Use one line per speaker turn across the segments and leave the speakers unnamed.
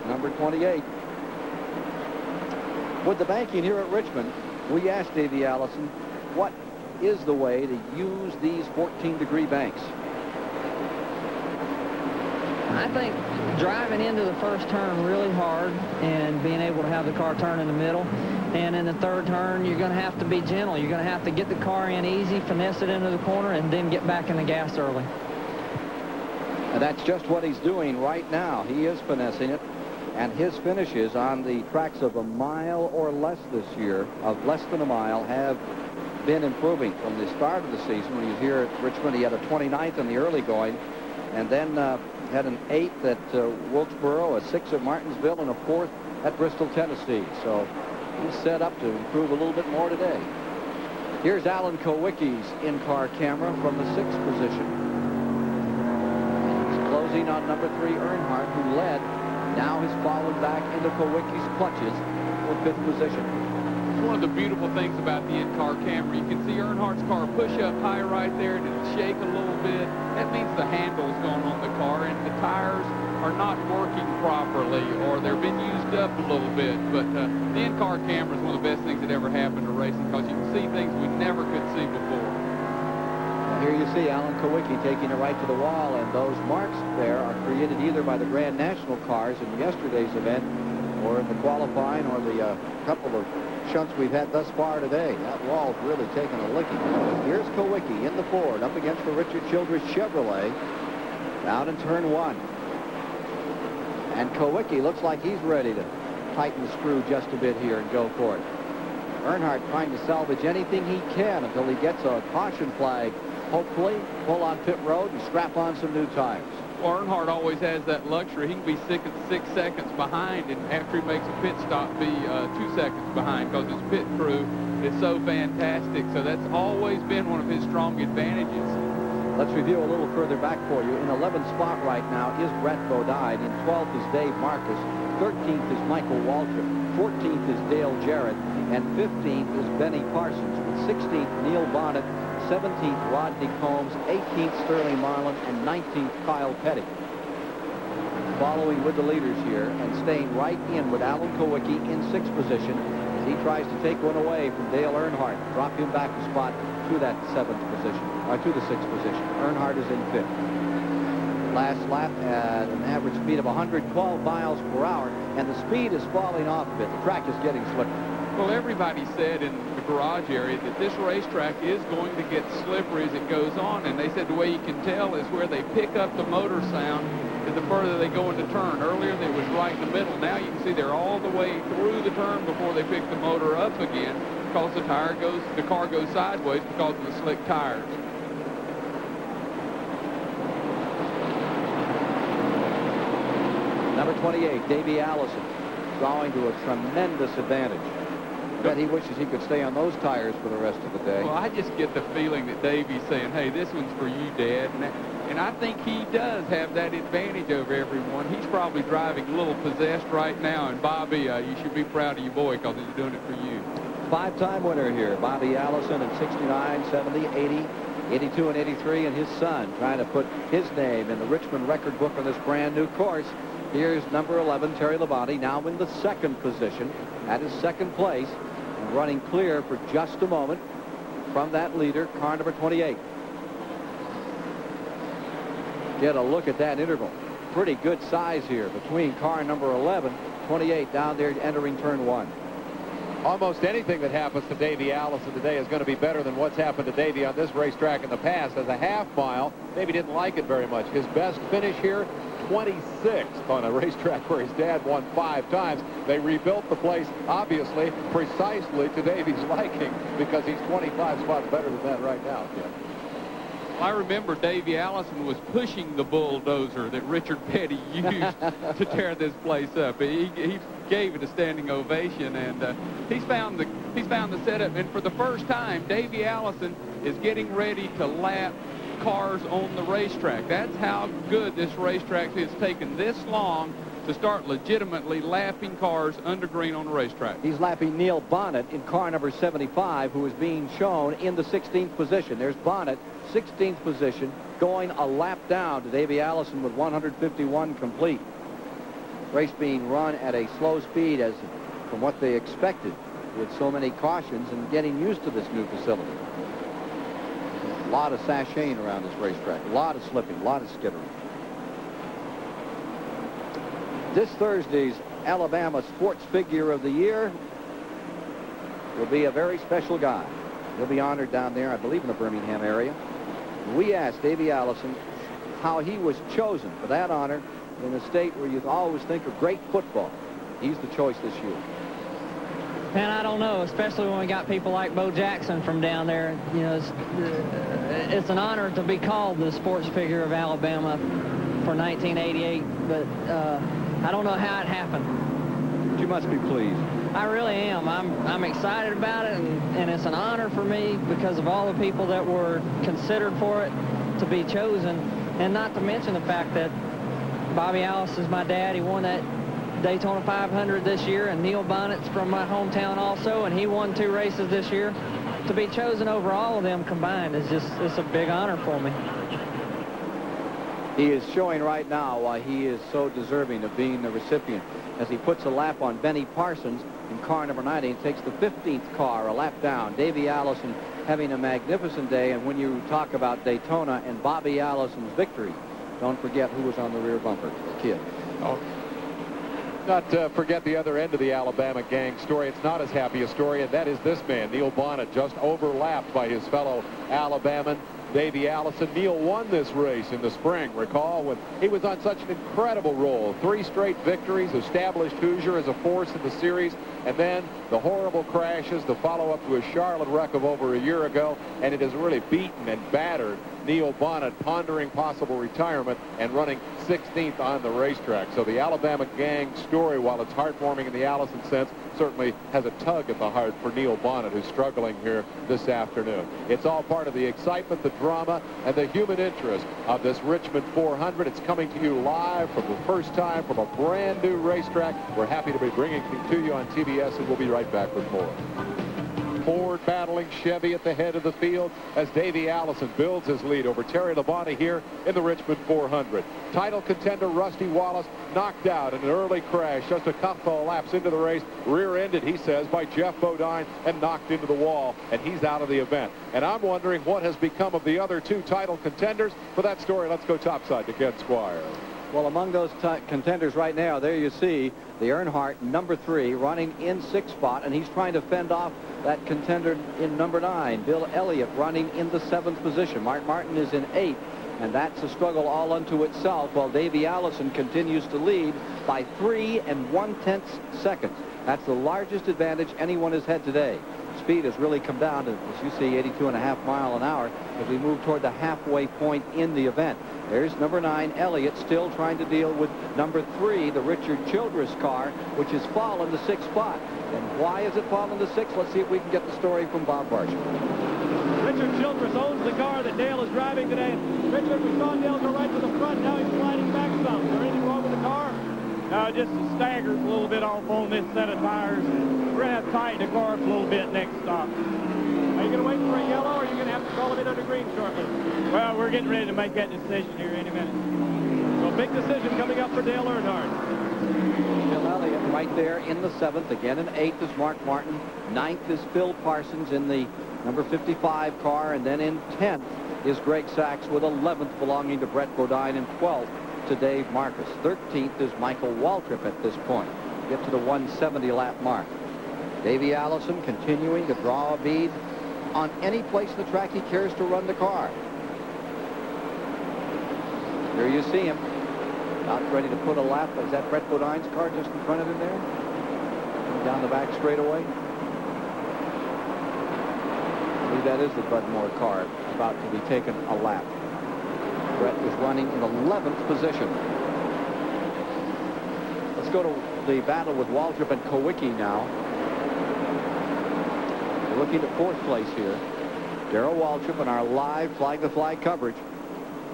number 28. With the banking here at Richmond, we asked Davey Allison, what is the way to use these 14-degree banks?
I think driving into the first turn really hard and being able to have the car turn in the middle. And in the third turn, you're going to have to be gentle. You're going to have to get the car in easy, finesse it into the corner, and then get back in the gas early.
And that's just what he's doing right now. He is finessing it. And his finishes on the tracks of a mile or less this year, of less than a mile, have been improving from the start of the season. When he was here at Richmond, he had a 29th in the early going, and then had an 8th at Wilkesboro, a 6th at Martinsville, and a 4th at Bristol, Tennessee. So he's set up to improve a little bit more today. Here's Alan Kulwicki's in-car camera from the 6th position. He's closing on number 3, Earnhardt, who led. Now he's fallen back into Kulwicki's clutches for 5th position.
It's one of the beautiful things about the in-car camera. You can see Earnhardt's car push up high right there, and it'll shake a little bit. That means the handle's going on the car, and the tires are not working properly, or they're being used up a little bit. But the in-car camera is one of the best things that ever happened to racing, because you can see things we never could see before.
Here you see Alan Kulwicki taking it right to the wall, and those marks there are created either by the Grand National cars in yesterday's event or in the qualifying or the couple of shunts we've had thus far today. That wall's really taken a licking. Here's Kulwicki in the Ford up against the Richard Childress Chevrolet down in turn 1. And Kulwicki looks like he's ready to tighten the screw just a bit here and go for it. Earnhardt trying to salvage anything he can until he gets a caution flag. Hopefully pull on pit road and strap on some new tires.
Well, Earnhardt always has that luxury. He can be 6 seconds behind, and after he makes a pit stop, be 2 seconds behind, because his pit crew is so fantastic. So that's always been one of his strong advantages.
Let's review a little further back for you. In 11th spot right now is Brett Bodine. In 12th is Dave Marcus. 13th is Michael Waltrip. 14th is Dale Jarrett. And 15th is Benny Parsons. With 16th, Neil Bonnet. 17th, Rodney Combs. 18th, Sterling Marlin. And 19th, Kyle Petty. Following with the leaders here and staying right in with Alan Kulwicki in 6th position as he tries to take one away from Dale Earnhardt. Drop him back a spot to that 7th position, or to the 6th position. Earnhardt is in 5th. Last lap at an average speed of 112 miles per hour, and the speed is falling off a bit. The track is getting slippery.
Well, everybody said in the garage area that this racetrack is going to get slippery as it goes on, and they said the way you can tell is where they pick up the motor sound is the further they go into turn. Earlier, they was right in the middle. Now you can see they're all the way through the turn before they pick the motor up again, because the car goes sideways because of the slick tires.
Number 28, Davey Allison, drawing to a tremendous advantage. I bet he wishes he could stay on those tires for the rest of the day.
Well, I just get the feeling that Davey's saying, hey, this one's for you, Dad. And I think he does have that advantage over everyone. He's probably driving a little possessed right now. And Bobby, you should be proud of your boy, because he's doing it for you.
5-time winner here, Bobby Allison in 69, 70, 80, 82, and 83, and his son trying to put his name in the Richmond record book on this brand new course. Here's number 11, Terry Labonte, now in the 2nd position at his 2nd place and running clear for just a moment from that leader, car number 28. Get a look at that interval. Pretty good size here between car number 11, 28 down there entering turn 1.
Almost anything that happens to Davey Allison today is going to be better than what's happened to Davey on this racetrack in the past. As a half mile, Davey didn't like it very much. His best finish here, 26th on a racetrack where his dad won 5 times. They rebuilt the place, obviously, precisely to Davey's liking, because he's 25 spots better than that right now. Yeah.
I remember Davey Allison was pushing the bulldozer that Richard Petty used to tear this place up. He gave it a standing ovation, and he's found the setup. And for the first time, Davey Allison is getting ready to lap cars on the racetrack. That's how good this racetrack is. It's taken this long to start legitimately lapping cars under green on the racetrack.
He's lapping Neil Bonnet in car number 75, who is being shown in the 16th position. There's Bonnet, 16th position, going a lap down to Davey Allison with 151 complete. race being run at a slow speed as from what they expected with so many cautions and getting used to this new facility. A lot of sashaying around this racetrack, a lot of slipping, a lot of skittering. This Thursday's Alabama Sports Figure of the Year will be a very special guy. He'll be honored down there, I believe, in the Birmingham area. We asked Davey Allison how he was chosen for that honor in a state where you always think of great football. He's the choice this year.
And I don't know, especially when we got people like Bo Jackson from down there. You know, it's an honor to be called the Sports Figure of Alabama for 1988, but I don't know how it happened.
But you must be pleased.
I really am. I'm excited about it, and it's an honor for me because of all the people that were considered for it to be chosen, and not to mention the fact that Bobby Allison's my dad. He won that Daytona 500 this year, and Neil Bonnet's from my hometown also, and he won 2 races this year. To be chosen over all of them combined is it's a big honor for me.
He is showing right now why he is so deserving of being the recipient as he puts a lap on Benny Parsons in car number 90 and takes the 15th car a lap down. Davey Allison having a magnificent day, and when you talk about Daytona and Bobby Allison's victory, don't forget who was on the rear bumper, the kid.
Oh. Not forget the other end of the Alabama gang story. It's not as happy a story, and that is this man, Neil Bonnet, just overlapped by his fellow Alabaman, Davey Allison. Neil won this race in the spring, recall, when he was on such an incredible roll. 3 straight victories, established Hoosier as a force in the series, and then the horrible crashes, the follow-up to a Charlotte wreck of over a year ago, and it has really beaten and battered Neil Bonnet, pondering possible retirement and running 16th on the racetrack. So the Alabama gang story, while it's heartwarming in the Allison sense, certainly has a tug at the heart for Neil Bonnet, who's struggling here this afternoon. It's all part of the excitement, the drama, and the human interest of this Richmond 400. It's coming to you live for the first time from a brand new racetrack. We're happy to be bringing it to you on TBS, and we'll be right back with more. Ford battling Chevy at the head of the field as Davey Allison builds his lead over Terry Labonte here in the Richmond 400. Title contender Rusty Wallace knocked out in an early crash just a couple of laps into the race, rear-ended, he says, by Jeff Bodine and knocked into the wall, and he's out of the event. And I'm wondering what has become of the other 2 title contenders. For that story, let's go topside to Ken Squire.
Well, among those contenders right now, there you see the Earnhardt, number 3, running in 6th spot, and he's trying to fend off that contender in number 9. Bill Elliott running in the 7th position. Mark Martin is in 8th, and that's a struggle all unto itself, while Davey Allison continues to lead by 3 1/10 seconds. That's the largest advantage anyone has had today. Speed has really come down to, as you see, 82.5 miles an hour as we move toward the halfway point in the event. There's number 9, Elliott, still trying to deal with number 3, the Richard Childress car, which has fallen to 6th spot. And why has it fallen to 6th? Let's see if we can get the story from Bob Barsham.
Richard Childress owns the car that Dale is driving today. Richard, we saw Dale go right to the front. Now he's sliding back some. Is there anything wrong with the car? No, just staggers a little bit off on this set of tires. We're going to have to tighten the car up a little bit next stop. Are you going to wait for a yellow, or are you going to have to call him in under green shortly? Well, we're getting ready to make that decision here any minute. So big decision coming up for Dale Earnhardt.
Bill Elliott right there in the 7th. Again in 8th is Mark Martin. 9th is Phil Parsons in the number 55 car. And then in 10th is Greg Sachs with 11th belonging to Brett Bodine and 12th to Dave Marcus. 13th is Michael Waltrip at this point. Get to the 170 lap mark. Davey Allison continuing to draw a bead on any place in the track he cares to run the car. Here you see him. About ready to put a lap. Is that Brett Bodine's car just in front of him there? Down the back straightaway. I believe that is the Bud Moore car about to be taken a lap. Brett is running in 11th position. Let's go to the battle with Waltrip and Kulwicki now. We're looking at 4th place here. Darrell Waltrip in our live Flag the Flag coverage,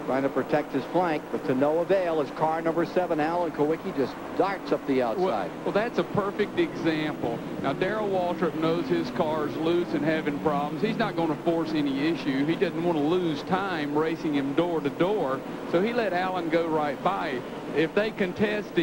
trying to protect his flank, but to no avail as car number 7, Alan Kulwicki, just darts up the outside.
Well, that's a perfect example. Now, Darrell Waltrip knows his car's loose and having problems. He's not going to force any issue. He doesn't want to lose time racing him door to door, so he let Alan go right by. If they contest